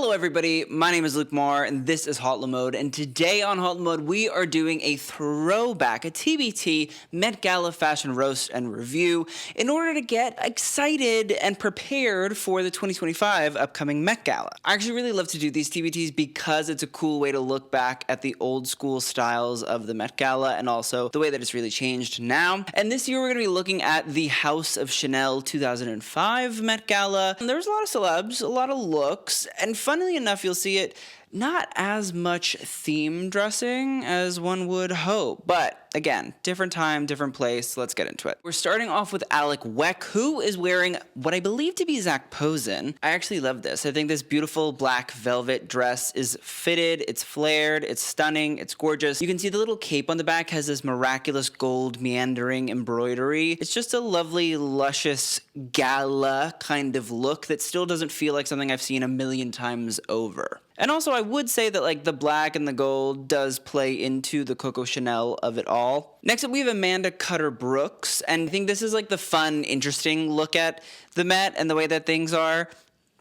Hello everybody, my name is Luke Marr and this is Hot Mode, and today on Hot Mode we are doing a throwback, a TBT Met Gala Fashion Roast and Review in order to get excited and prepared for the 2025 upcoming Met Gala. I actually really love to do these TBTs because it's a cool way to look back at the old school styles of the Met Gala and also the way that it's really changed now. And this year we're going to be looking at the House of Chanel 2005 Met Gala. And there's a lot of celebs, a lot of looks, and funnily enough, you'll see it not as much theme dressing as one would hope, but again, different time, different place. Let's get into it. We're starting off with Alek Wek, who is wearing what I believe to be Zac Posen. I actually love this. I think this beautiful black velvet dress is fitted, it's flared, it's stunning, it's gorgeous. You can see the little cape on the back has this miraculous gold meandering embroidery. It's just a lovely, luscious gala kind of look that still doesn't feel like something I've seen a million times over. And also, I would say that like the black and the gold does play into the Coco Chanel of it all. Next up, we have Amanda Cutter Brooks, and I think this is like the fun, interesting look at the Met and the way that things are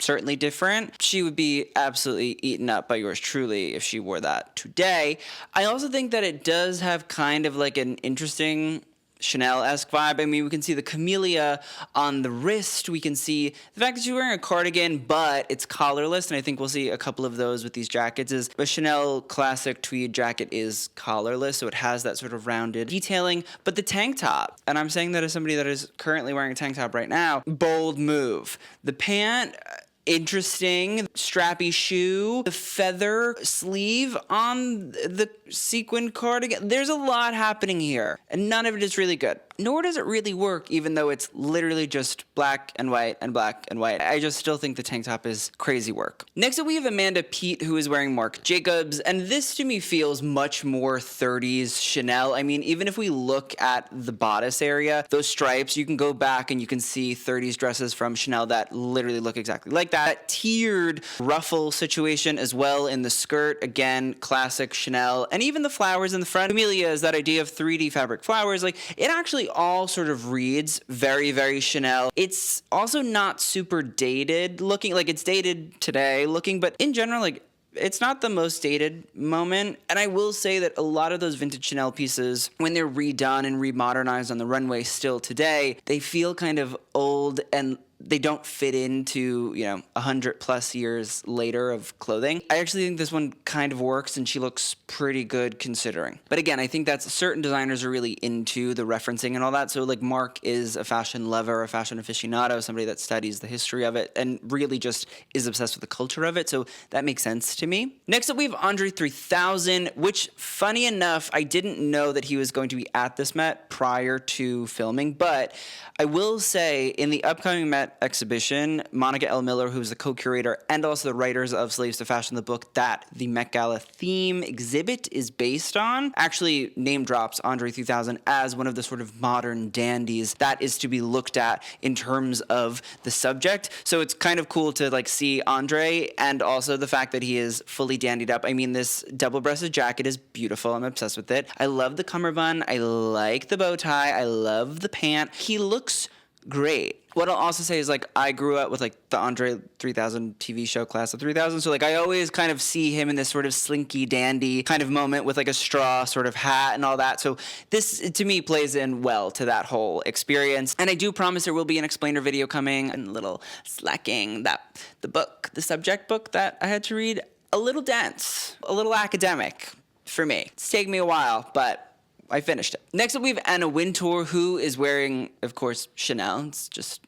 certainly different. She would be absolutely eaten up by yours truly if she wore that today. I also think that it does have kind of like an interesting Chanel-esque vibe. I mean, we can see the camellia on the wrist. We can see the fact that she's wearing a cardigan, but it's collarless, and I think we'll see a couple of those with these jackets. Is a Chanel classic tweed jacket is collarless, so it has that sort of rounded detailing, but the tank top, and I'm saying that as somebody that is currently wearing a tank top right now, bold move. The pant, interesting, strappy shoe, the feather sleeve on the sequin cardigan. There's a lot happening here, and none of it is really good. Nor does it really work, even though it's literally just black and white and black and white. I just still think the tank top is crazy work. Next up, we have Amanda Peet, who is wearing Marc Jacobs, and this to me feels much more 30s Chanel. I mean, even if we look at the bodice area, those stripes, you can go back and you can see 30s dresses from Chanel that literally look exactly like that. Tiered ruffle situation as well in the skirt, again, classic Chanel, and even the flowers in the front. Camellia is that idea of 3D fabric flowers. Like, it actually all sort of reads very, very Chanel. It's also not super dated looking, like it's dated today looking, but in general, like, it's not the most dated moment. And I will say that a lot of those vintage Chanel pieces, when they're redone and remodernized on the runway still today, they feel kind of old and they don't fit into, 100 plus years later of clothing. I actually think this one kind of works and she looks pretty good considering. But again, I think that's certain designers are really into the referencing and all that. So like Marc is a fashion lover, a fashion aficionado, somebody that studies the history of it and really just is obsessed with the culture of it. So that makes sense to me. Next up, we have Andre 3000, which funny enough, I didn't know that he was going to be at this Met prior to filming, but I will say in the upcoming Met exhibition, Monica L. Miller, who's the co-curator and also the writers of Slaves to Fashion, the book that the Met Gala theme exhibit is based on, actually name drops Andre 3000 as one of the sort of modern dandies that is to be looked at in terms of the subject. So it's kind of cool to like see Andre and also the fact that he is fully dandied up. I mean, this double-breasted jacket is beautiful. I'm obsessed with it. I love the cummerbund. I like the bow tie. I love the pant. He looks great. What I'll also say is, like, I grew up with, like, the Andre 3000 TV show Class of 3000, so, like, I always kind of see him in this sort of slinky dandy kind of moment with, like, a straw sort of hat and all that, so this, to me, plays in well to that whole experience, and I do promise there will be an explainer video coming, and a little slacking that the subject book that I had to read, a little dense, a little academic for me. It's taken me a while, but I finished it. Next up, we have Anna Wintour, who is wearing, of course, Chanel. It's just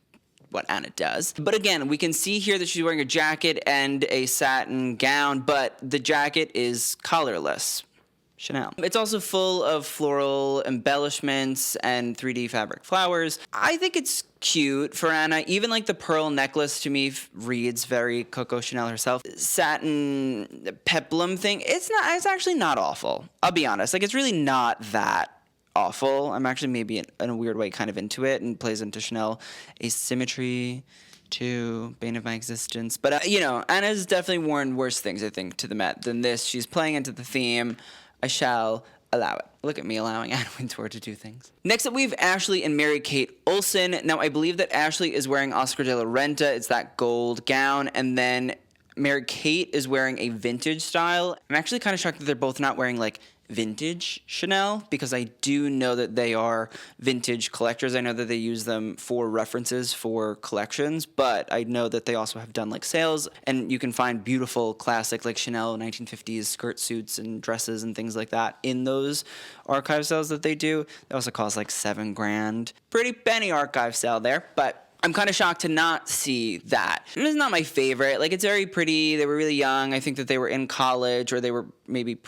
what Anna does. But again, we can see here that she's wearing a jacket and a satin gown, but the jacket is collarless. Chanel. It's also full of floral embellishments and 3D fabric flowers. I think it's cute for Anna. Even like the pearl necklace to me reads very Coco Chanel herself. Satin peplum thing, it's actually not awful. I'll be honest. Like, it's really not that awful. I'm actually maybe in a weird way kind of into it and plays into Chanel asymmetry to bane of my existence. But, Anna's definitely worn worse things, I think, to the Met than this. She's playing into the theme. I shall allow it. Look at me allowing Anna Wintour to do things. Next up, we have Ashley and Mary-Kate Olsen. Now, I believe that Ashley is wearing Oscar de la Renta. It's that gold gown. And then Mary-Kate is wearing a vintage style. I'm actually kind of shocked that they're both not wearing like vintage Chanel, because I do know that they are vintage collectors. I know that they use them for references for collections, but I know that they also have done like sales, and you can find beautiful classic like Chanel 1950s skirt suits and dresses and things like that in those archive sales that they do. They also cost like $7,000. Pretty penny archive sale there, but I'm kind of shocked to not see that. And it's not my favorite. Like, it's very pretty. They were really young. I think that they were in college, or they were maybe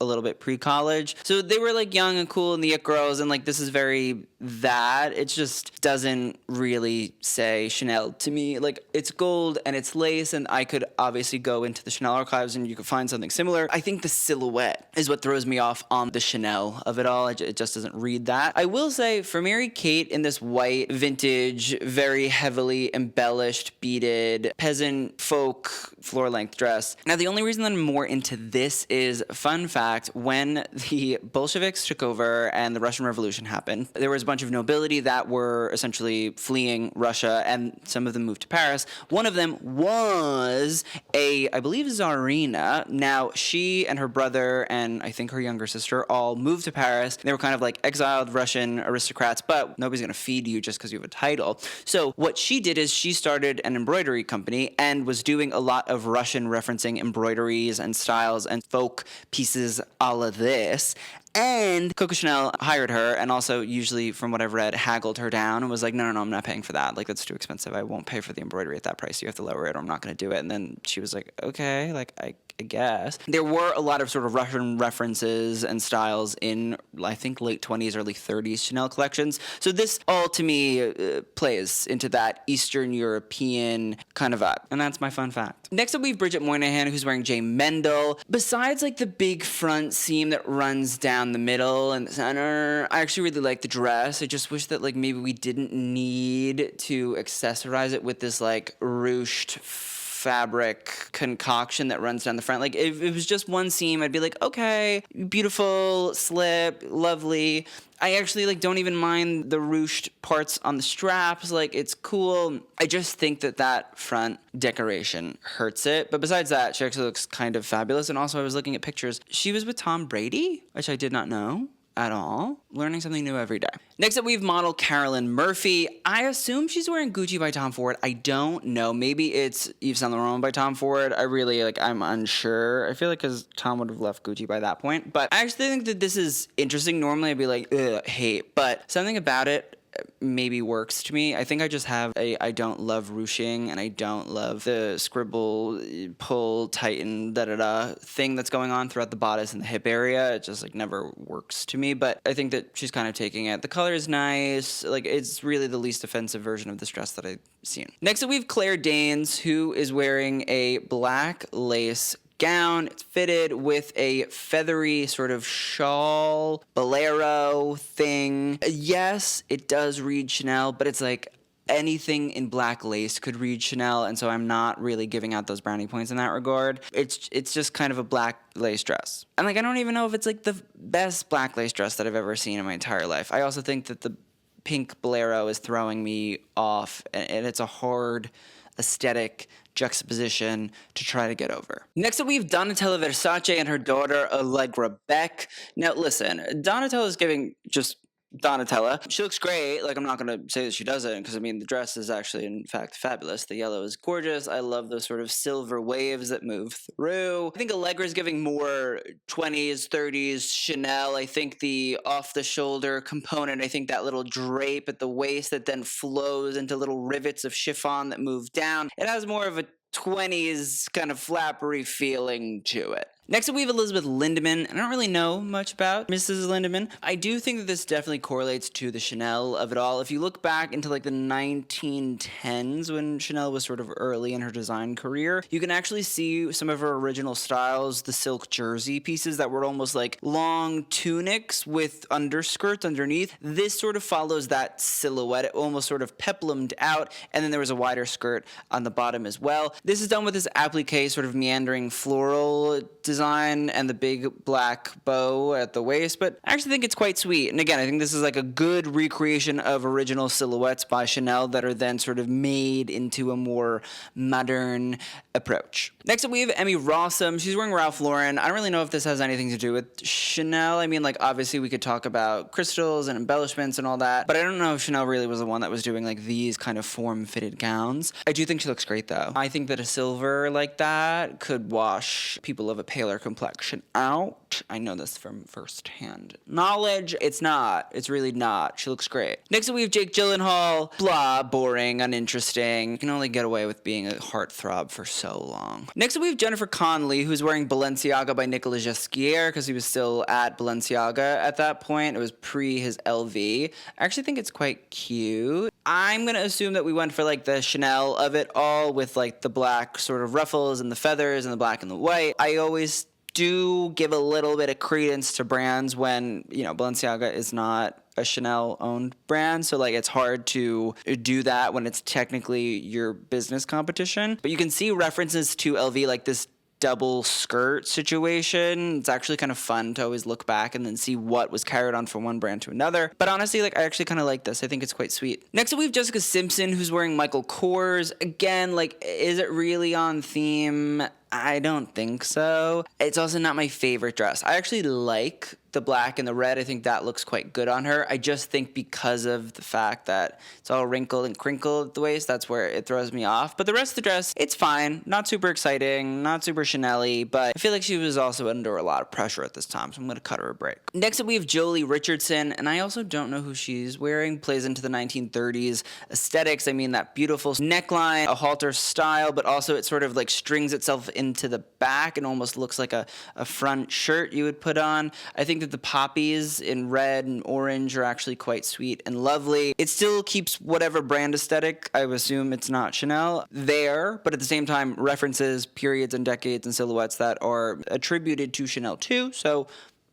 a little bit pre-college. So they were like young and cool and the it girls, and like this is very that. It just doesn't really say Chanel to me. Like, it's gold and it's lace, and I could obviously go into the Chanel archives and you could find something similar. I think the silhouette is what throws me off on the Chanel of it all. It just doesn't read that. I will say, for Mary-Kate in this white, vintage, very heavily embellished, beaded, peasant folk floor-length dress. Now, the only reason that I'm more into this is, fun fact, when the Bolsheviks took over and the Russian Revolution happened, there was a bunch of nobility that were essentially fleeing Russia, and some of them moved to Paris. One of them was I believe, Tsarina. Now, she and her brother and I think her younger sister all moved to Paris. They were kind of like exiled Russian aristocrats, but nobody's going to feed you just because you have a title. So what she did is she started an embroidery company and was doing a lot of Russian referencing embroideries and styles and folk pieces, all of this. And Coco Chanel hired her, and also, usually from what I've read, haggled her down and was like, no, I'm not paying for that. Like, that's too expensive. I won't pay for the embroidery at that price. You have to lower it or I'm not going to do it. And then she was like, okay, like, I guess. There were a lot of sort of Russian references and styles in, I think, late 20s, early 30s Chanel collections. So this all, to me, plays into that Eastern European kind of vibe. And that's my fun fact. Next up, we have Bridget Moynahan, who's wearing J. Mendel. Besides, like, the big front seam that runs down the middle and the center, I actually really like the dress. I just wish that, like, maybe we didn't need to accessorize it with this, like, ruched fabric concoction that runs down the front. Like, if it was just one seam, I'd be like, okay, beautiful slip, lovely. I actually, like, don't even mind the ruched parts on the straps. Like, it's cool. I just think that front decoration hurts it. But besides that, she actually looks kind of fabulous. And also, I was looking at pictures. She was with Tom Brady, which I did not know at all. Learning something new every day. Next up, we have model Carolyn Murphy. I assume she's wearing Gucci by Tom Ford. I don't know. Maybe it's Yves Saint Laurent by Tom Ford. I'm unsure. I feel like because Tom would have left Gucci by that point. But I actually think that this is interesting. Normally, I'd be like, ugh, hate. But something about it maybe works to me. I think I just have I don't love ruching, and I don't love the scribble, pull, tighten, da-da-da thing that's going on throughout the bodice and the hip area. It just, like, never works to me, but I think that she's kind of taking it. The color is nice. Like, it's really the least offensive version of this dress that I've seen. Next up, we have Claire Danes, who is wearing a black lace gown. It's fitted with a feathery sort of shawl, bolero thing. Yes, it does read Chanel, but it's like anything in black lace could read Chanel, and so I'm not really giving out those brownie points in that regard. It's just kind of a black lace dress. And, like, I don't even know if it's, like, the best black lace dress that I've ever seen in my entire life. I also think that the pink bolero is throwing me off, and it's a hard aesthetic juxtaposition to try to get over. Next up, we have Donatella Versace and her daughter Allegra Beck. Now, listen, Donatella is giving just Donatella. She looks great. Like, I'm not going to say that she doesn't, because, I mean, the dress is actually, in fact, fabulous. The yellow is gorgeous. I love those sort of silver waves that move through. I think Allegra is giving more 20s, 30s Chanel. I think the off-the-shoulder component, I think that little drape at the waist that then flows into little rivets of chiffon that move down, it has more of a 20s kind of flappery feeling to it. Next up, we have Elizabeth Lindemann. I don't really know much about Mrs. Lindemann. I do think that this definitely correlates to the Chanel of it all. If you look back into, like, the 1910s, when Chanel was sort of early in her design career, you can actually see some of her original styles, the silk jersey pieces that were almost like long tunics with underskirts underneath. This sort of follows that silhouette. It almost sort of peplumed out, and then there was a wider skirt on the bottom as well. This is done with this applique sort of meandering floral design design and the big black bow at the waist, but I actually think it's quite sweet. And again, I think this is like a good recreation of original silhouettes by Chanel that are then sort of made into a more modern approach. Next up, we have Emmy Rossum. She's wearing Ralph Lauren. I don't really know if this has anything to do with Chanel. I mean, like, obviously we could talk about crystals and embellishments and all that, but I don't know if Chanel really was the one that was doing like these kind of form-fitted gowns. I do think she looks great though. I think that a silver like that could wash people of a paler complexion out. I know this from firsthand knowledge. It's not. It's really not. She looks great. Next up, we have Jake Gyllenhaal. Blah, boring, uninteresting. You can only get away with being a heartthrob for so long. Next up, we have Jennifer Connelly, who's wearing Balenciaga by Nicolas Ghesquière because he was still at Balenciaga at that point. It was pre his LV. I actually think it's quite cute. I'm going to assume that we went for like the Chanel of it all with like the black sort of ruffles and the feathers and the black and the white. I always do give a little bit of credence to brands when, you know, Balenciaga is not a Chanel owned brand. So like it's hard to do that when it's technically your business competition. But you can see references to LV like this double skirt situation. It's actually kind of fun to always look back and then see what was carried on from one brand to another. But honestly, like I actually kind of like this. I think it's quite sweet. Next up, we have Jessica Simpson, who's wearing Michael Kors. Again, like, is it really on theme? I don't think so. It's also not my favorite dress. I actually like the black and the red. I think that looks quite good on her. I just think because of the fact that it's all wrinkled and crinkled at the waist, that's where it throws me off. But the rest of the dress, it's fine. Not super exciting, not super Chanel-y, but I feel like she was also under a lot of pressure at this time, so I'm going to cut her a break. Next up, we have Jolie Richardson, and I also don't know who she's wearing. Plays into the 1930s aesthetics. I mean, that beautiful neckline, a halter style, but also it sort of like strings itself into the back and almost looks like a front shirt you would put on. I think that the poppies in red and orange are actually quite sweet and lovely. It still keeps whatever brand aesthetic, I would assume it's not Chanel, there, but at the same time references periods and decades and silhouettes that are attributed to Chanel too, so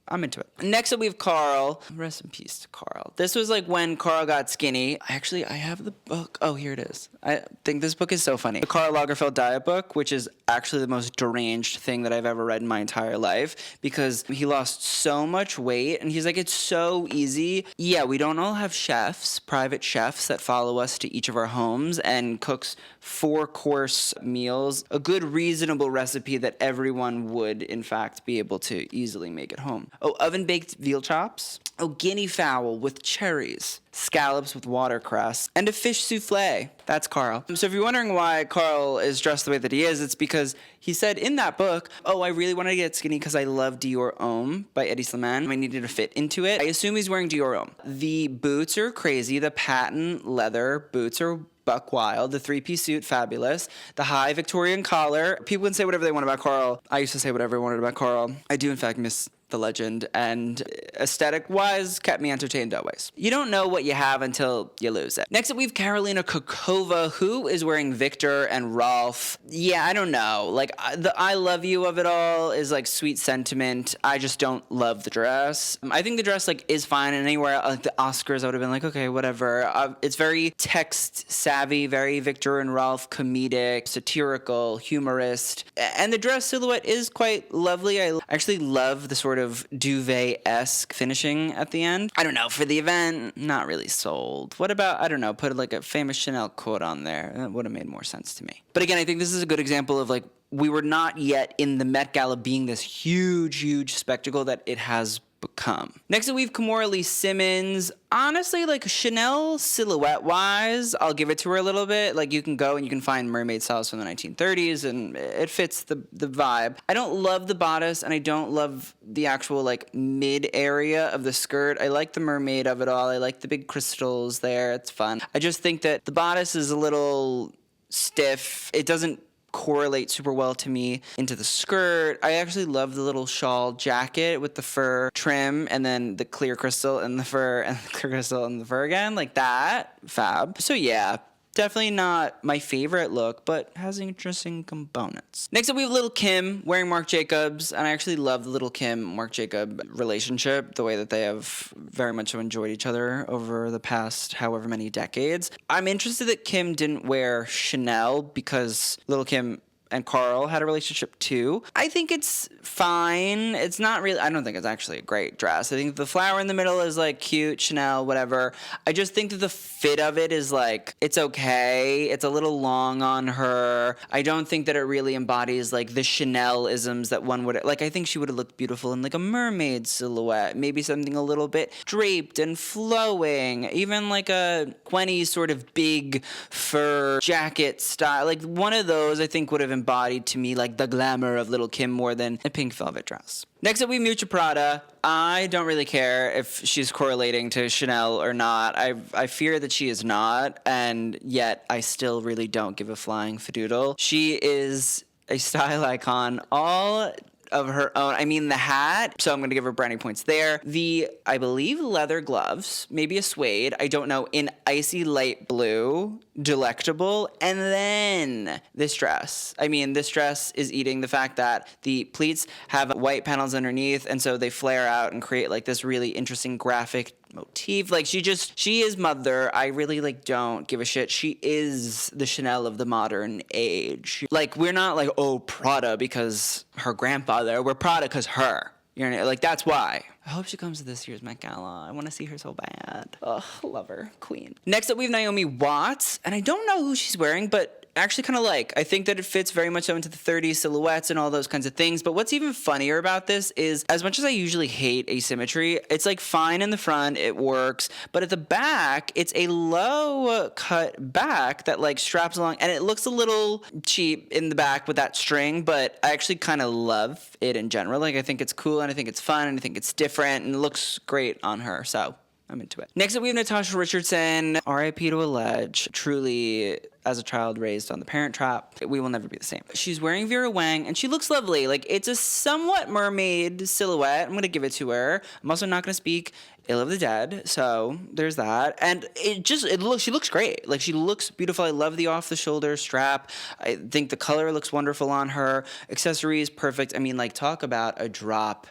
I'm into it. Next up, we have Karl. Rest in peace to Karl. This was like when Karl got skinny. I have the book. Oh, here it is. I think this book is so funny. The Karl Lagerfeld diet book, which is actually the most deranged thing that I've ever read in my entire life because he lost so much weight and he's like, it's so easy. Yeah, we don't all have chefs, private chefs that follow us to each of our homes and cooks 4-course meals, a good reasonable recipe that everyone would in fact be able to easily make at home. Oh, oven-baked veal chops. Oh, guinea fowl with cherries. Scallops with watercress. And a fish souffle. That's Karl. So if you're wondering why Karl is dressed the way that he is, it's because he said in that book, oh, I really wanted to get skinny because I love Dior Homme by Eddie Slimane. I needed to fit into it. I assume he's wearing Dior Homme. The boots are crazy. The patent leather boots are buck wild. The 3-piece suit, fabulous. The high Victorian collar. People can say whatever they want about Karl. I used to say whatever I wanted about Karl. I do, in fact, miss the legend, and aesthetic-wise, kept me entertained always. You don't know what you have until you lose it. Next up, we have Karolina Kurkova, who is wearing Viktor and Rolf. Yeah, I don't know. Like, the I love you of it all is, like, sweet sentiment. I just don't love the dress. I think the dress, like, is fine, and anywhere, like, the Oscars, I would have been like, okay, whatever. It's very text-savvy, very Viktor and Rolf comedic, satirical, humorist, and the dress silhouette is quite lovely. I actually love the sort of duvet-esque finishing at the end. I don't know, for the event, not really sold. What about, I don't know, put like a famous Chanel quote on there? That would have made more sense to me. But again, I think this is a good example of like, we were not yet in the Met Gala being this huge, huge spectacle that it has become. Next up, we have Kimora Lee Simmons. Honestly, like Chanel silhouette-wise, I'll give it to her a little bit. Like you can go and you can find mermaid styles from the 1930s and it fits the vibe. I don't love the bodice and I don't love the actual like mid area of the skirt. I like the mermaid of it all. I like the big crystals there. It's fun. I just think that the bodice is a little stiff. It doesn't correlate super well to me into the skirt. I actually love the little shawl jacket with the fur trim and then the clear crystal and the fur and the clear crystal and the fur again, like that. Fab. So yeah, definitely not my favorite look, but has interesting components. Next up, we have Lil Kim wearing Marc Jacobs, and I actually love the Lil Kim-Marc Jacob relationship, the way that they have very much enjoyed each other over the past however many decades. I'm interested that Kim didn't wear Chanel because Lil Kim and Karl had a relationship too. I think it's fine. It's not really, I don't think it's actually a great dress. I think the flower in the middle is like cute, Chanel, whatever. I just think that the fit of it is like, it's okay. It's a little long on her. I don't think that it really embodies like the Chanel-isms that one would, like I think she would have looked beautiful in like a mermaid silhouette, maybe something a little bit draped and flowing, even like a 20s sort of big fur jacket style. Like one of those I think would have embodied to me like the glamour of Lil Kim more than a pink velvet dress. Next up, we have Miuccia Prada. I don't really care if she's correlating to Chanel or not. I fear that she is not, and yet I still really don't give a flying fadoodle. She is a style icon all of her own. I mean, the hat, so I'm going to give her brownie points there. The, I believe, leather gloves, maybe a suede, I don't know, in icy light blue, delectable. And then this dress. I mean, this dress is eating the fact that the pleats have white panels underneath, and so they flare out and create like this really interesting graphic motif. Like she is mother. I really like don't give a shit. She is the Chanel of the modern age. Like we're not like, oh, Prada because her grandfather. We're Prada because her. You know, like that's why. I hope she comes to this year's Met Gala. I want to see her so bad. Ugh, love her. Queen. Next up, we have Naomi Watts. And I don't know who she's wearing, but actually kind of like. I think that it fits very much so into the 30s silhouettes and all those kinds of things. But what's even funnier about this is, as much as I usually hate asymmetry, it's like fine in the front, it works. But at the back, it's a low cut back that like straps along. And it looks a little cheap in the back with that string. But I actually kind of love it in general. Like I think it's cool and I think it's fun and I think it's different and it looks great on her. So I'm into it. Next up, we have Natasha Richardson. R.I.P. to a ledge. Truly, as a child raised on the Parent Trap, we will never be the same. She's wearing Vera Wang, and she looks lovely. Like, it's a somewhat mermaid silhouette. I'm going to give it to her. I'm also not going to speak ill of the dead, so there's that. And she looks great. Like, she looks beautiful. I love the off-the-shoulder strap. I think the color looks wonderful on her. Accessories, perfect. I mean, like, talk about a drop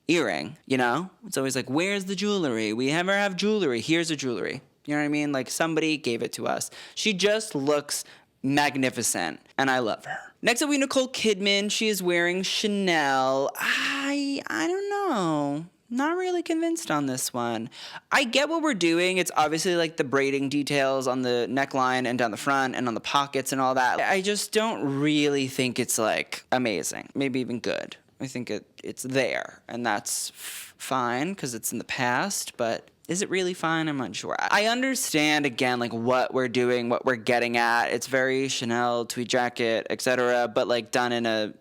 earring, you know? It's always like, where's the jewelry? We never have jewelry. Here's the jewelry. You know what I mean? Like, somebody gave it to us. She just looks magnificent, and I love her. Next up, we have Nicole Kidman. She is wearing Chanel. I don't know. Not really convinced on this one. I get what we're doing. It's obviously like the braiding details on the neckline and down the front and on the pockets and all that. I just don't really think it's like amazing. Maybe even good. I think it's there, and that's fine because it's in the past, but is it really fine? I'm not sure. I understand, again, like what we're doing, what we're getting at. It's very Chanel, tweed jacket, etc., but like done in a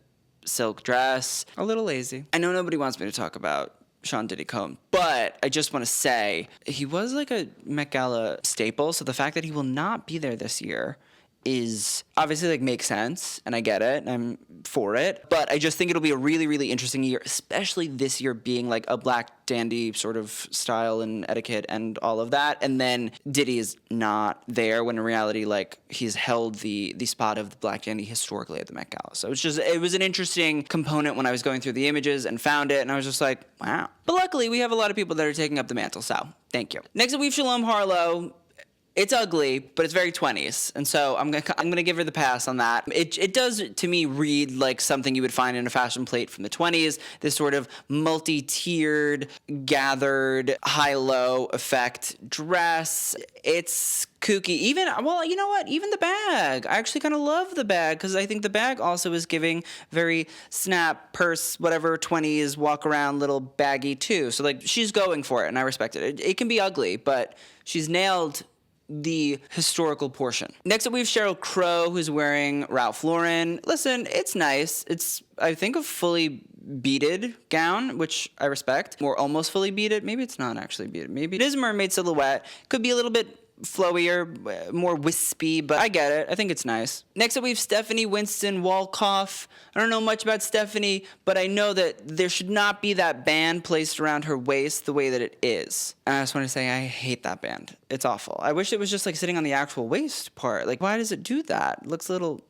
silk dress. A little lazy. I know nobody wants me to talk about Sean Diddy Combs, but I just want to say he was like a Met Gala staple, so the fact that he will not be there this year is obviously like makes sense, and I get it, and I'm for it, but I just think it'll be a really, really interesting year, especially this year being like a black dandy sort of style and etiquette and all of that, and then Diddy is not there when in reality like he's held the spot of the black dandy historically at the Met Gala. So it was an interesting component when I was going through the images and found it, and I was just like, wow. But luckily we have a lot of people that are taking up the mantle, so thank you. Next up we have Shalom Harlow. It's ugly, but it's very 20s, and so I'm gonna give her the pass on that. It does, to me, read like something you would find in a fashion plate from the 20s, this sort of multi-tiered, gathered, high-low effect dress. It's kooky. Even, well, you know what? Even the bag. I actually kind of love the bag, because I think the bag also is giving very snap, purse, whatever, 20s, walk around, little baggy, too. So, like, she's going for it, and I respect it. It can be ugly, but she's nailed the historical portion. Next up, we have Sheryl Crow, who's wearing Ralph Lauren. Listen, it's nice. It's, I think, a fully beaded gown, which I respect. Or almost fully beaded. Maybe it's not actually beaded. Maybe it is a mermaid silhouette. Could be a little bit flowier, more wispy, but I get it. I think it's nice. Next up, we have Stephanie Winston Wolkoff. I don't know much about Stephanie, but I know that there should not be that band placed around her waist the way that it is. And I just want to say I hate that band. It's awful. I wish it was just like sitting on the actual waist part. Like, why does it do that? It looks a little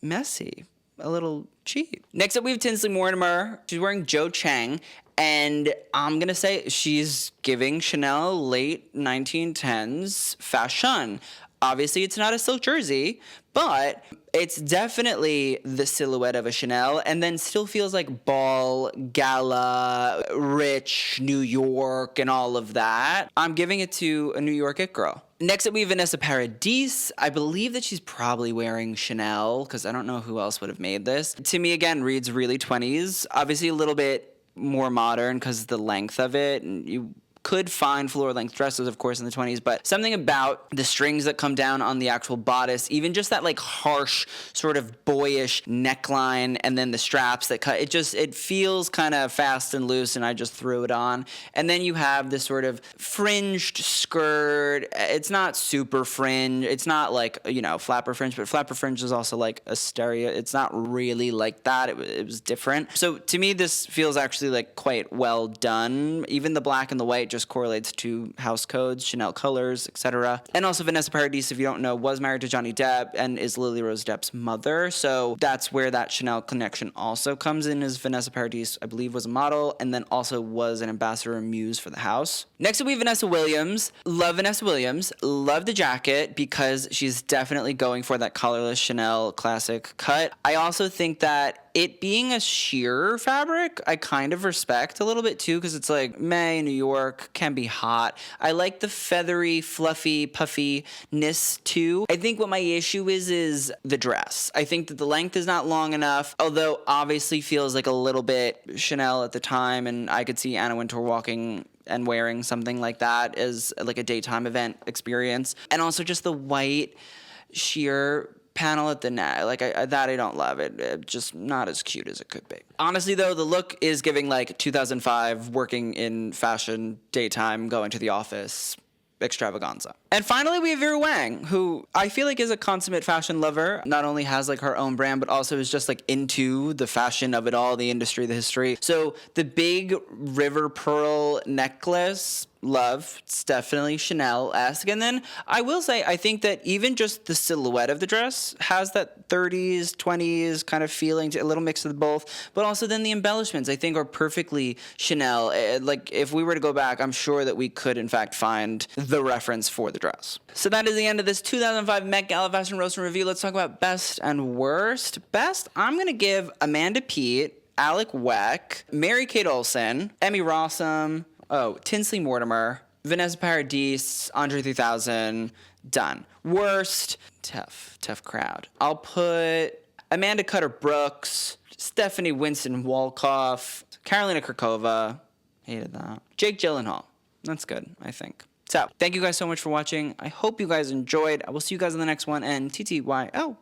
messy, a little cheap. Next up, we have Tinsley Mortimer. She's wearing Joe Chang. And I'm going to say she's giving Chanel late 1910s fashion. Obviously, it's not a silk jersey, but It's definitely the silhouette of a Chanel, and then still feels like ball, gala, rich, New York, and all of that. I'm giving it to a New York it girl. Next up, we have Vanessa Paradis. I believe that she's probably wearing Chanel, because I don't know who else would have made this. To me, again, reads really 20s. Obviously a little bit more modern because of the length of it, and you could find floor-length dresses, of course, in the 20s, but something about the strings that come down on the actual bodice, even just that like harsh, sort of boyish neckline, and then the straps that cut, it feels kind of fast and loose, and I just threw it on. And then you have this sort of fringed skirt. It's not super fringe. It's not like, you know, flapper fringe, but flapper fringe is also like a stereo. It's not really like that. It was different. So to me, this feels actually like quite well done. Even the black and the white just correlates to house codes, Chanel colors, etc. And also Vanessa Paradis, if you don't know, was married to Johnny Depp and is Lily Rose Depp's mother. So that's where that Chanel connection also comes in, as Vanessa Paradis, I believe, was a model and then also was an ambassador and muse for the house. Next up, we have Vanessa Williams. Love Vanessa Williams. Love the jacket because she's definitely going for that collarless Chanel classic cut. I also think that it being a sheer fabric, I kind of respect a little bit too, because it's like May, New York, can be hot. I like the feathery, fluffy, puffiness too. I think what my issue is the dress. I think that the length is not long enough, although obviously feels like a little bit Chanel at the time, and I could see Anna Wintour walking and wearing something like that as like a daytime event experience. And also just the white sheer panel at the neck, like I don't love it. Just not as cute as it could be. Honestly though, the look is giving like 2005 working in fashion, daytime, going to the office extravaganza. And finally, we have Vera Wang, who I feel like is a consummate fashion lover. Not only has like her own brand, but also is just like into the fashion of it all, the industry, the history. So the big river pearl necklace, love. It's definitely Chanel-esque. And then I will say, I think that even just the silhouette of the dress has that 30s, 20s kind of feeling, to a little mix of both. But also then the embellishments, I think, are perfectly Chanel. Like, if we were to go back, I'm sure that we could, in fact, find the reference for the dress. So that is the end of this 2005 Met Gala Fashion Roast and Review. Let's talk about best and worst. Best, I'm going to give Amanda Peet, Alek Wek, Mary-Kate Olsen, Emmy Rossum, Tinsley Mortimer, Vanessa Paradis, Andre 3000, done. Worst, tough crowd. I'll put Amanda Cutter Brooks, Stephanie Winston Wolkoff, Karolina Kurkova, hated that, Jake Gyllenhaal. That's good, I think. So, thank you guys so much for watching. I hope you guys enjoyed. I will see you guys in the next one, and TTYO.